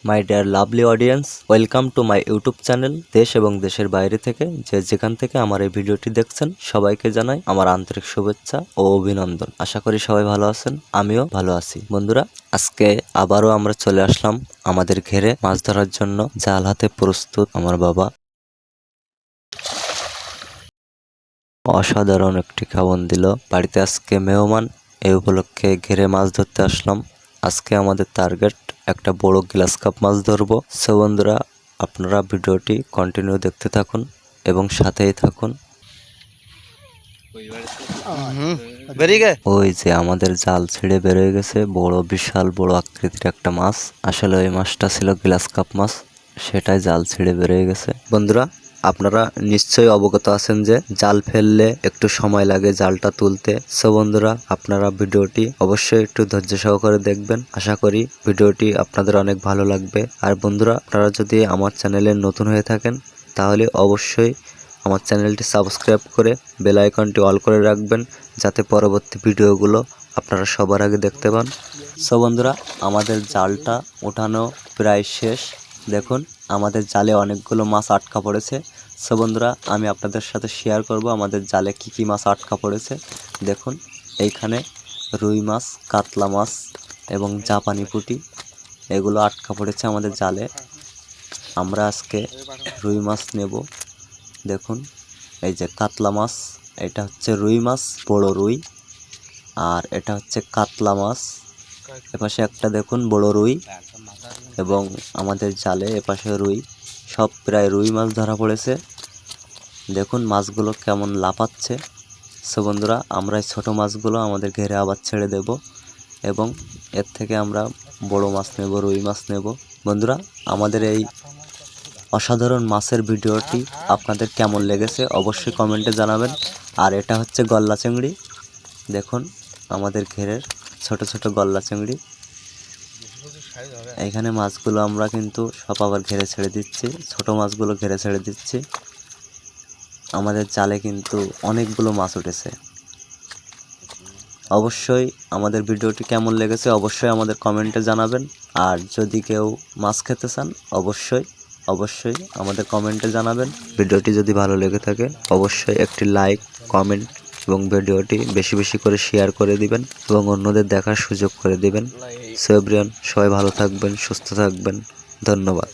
My dear lovely audience, welcome to my YouTube channel. দেশ এবং দেশের বাইরে থেকে যেখান থেকে আমার এই ভিডিওটি দেখছেন সবাইকে জানাই আমার আন্তরিক শুভেচ্ছা ও অভিনন্দন। আশা করি সবাই ভালো আছেন, আমিও ভালো আছি। বন্ধুরা, আজকে আবারও আমরা চলে আসলাম আমাদের ঘেরে মাছ ধরার জন্য। জাল হাতে প্রস্তুত আমার বাবা। অসাধারণ একটি খাবন দিল বাড়িতে। আজকে মেহমান, এই উপলক্ষে ঘেরে মাছ ধরতে আসলাম। আজকে আমাদের টার্গেট একটা বড় গ্লাস কাপ মাছ ধরবো। সো বন্ধুরা, আপনারা ভিডিওটি কন্টিনিউ দেখতে থাকুন এবং সাথেই থাকুন। ওই যে আমাদের জাল ছেড়ে বেরোয় গেছে বড়, বিশাল বড় আকৃতির একটা মাছ। আসলে ওই মাছটা ছিল গ্লাস কাপ মাছ, সেটাই জাল ছেড়ে বেরোয় গেছে। বন্ধুরা, আপনারা নিশ্চয়ই অবগত আছেন যে জাল ফেললে একটু সময় লাগে জালটা তুলতে। সো বন্ধুরা, আপনারা ভিডিওটি অবশ্যই একটু ধৈর্য সহকারে দেখবেন। আশা করি ভিডিওটি আপনাদের অনেক ভালো লাগবে। আর বন্ধুরা, আপনারা যদি আমার চ্যানেলে নতুন হয়ে থাকেন তাহলে অবশ্যই আমার চ্যানেলটি সাবস্ক্রাইব করে বেল আইকনটি অল করে রাখবেন, যাতে পরবর্তী ভিডিওগুলো আপনারা সবার আগে দেখতে পান। সো বন্ধুরা, আমাদের জালটা ওঠানো প্রায় শেষ। দেখুন, আমাদের জালে অনেকগুলো মাছ আটকা পড়েছে। সো বন্ধুরা, আমি আপনাদের সাথে শেয়ার করব আমাদের জালে কি কি মাছ আটকা পড়েছে। দেখুন, এইখানে রুই মাছ, কাতলা মাছ এবং জাপানি পুঁটি এগুলো আটকা পড়েছে আমাদের জালে। আমরা আজকে রুই মাছ নেব। দেখুন, এই যে কাতলা মাছ, এটা হচ্ছে রুই মাছ, বড় রুই। আর এটা হচ্ছে কাতলা মাছ। এপাশে একটা দেখুন বড় রুই, এবং আমাদের জালে এপাশে রুই। সব প্রায় রুই মাছ ধরা পড়েছে। দেখুন মাছগুলো কেমন লাফাচ্ছে। সো বন্ধুরা, আমরা এই ছোটো মাছগুলো আমাদের ঘেরে আবার ছেড়ে দেব এবং এর থেকে আমরা বড় মাছ নেব, রুই মাছ নেব। বন্ধুরা, আমাদের এই অসাধারণ মাছের ভিডিওটি আপনাদের কেমন লেগেছে অবশ্যই কমেন্টে জানাবেন। আর এটা হচ্ছে গলদা চিংড়ি। দেখুন, আমাদের ঘেরের ছোট ছোট গলদা চিংড়ি। এইখানে মাছগুলো আমরা কিন্তু সব আবার ঘেরে ছেড়ে দিচ্ছি, ছোট মাছগুলো ঘেরে ছেড়ে দিচ্ছি। আমাদের জালে কিন্তু অনেকগুলো মাছ উঠেছে। অবশ্যই আমাদের ভিডিওটি কেমন লেগেছে অবশ্যই আমাদের কমেন্টে জানাবেন। আর যদি কেউ মাছ খেতে চান অবশ্যই আমাদের কমেন্টে জানাবেন। ভিডিওটি যদি ভালো লেগে থাকে অবশ্যই একটি লাইক, কমেন্ট এবং ভিডিওটি বেশি বেশি করে শেয়ার করে দিবেন এবং অন্যদের দেখার সুযোগ করে দিবেন। সো এভরিওয়ান, সবাই ভালো থাকবেন, সুস্থ থাকবেন। ধন্যবাদ।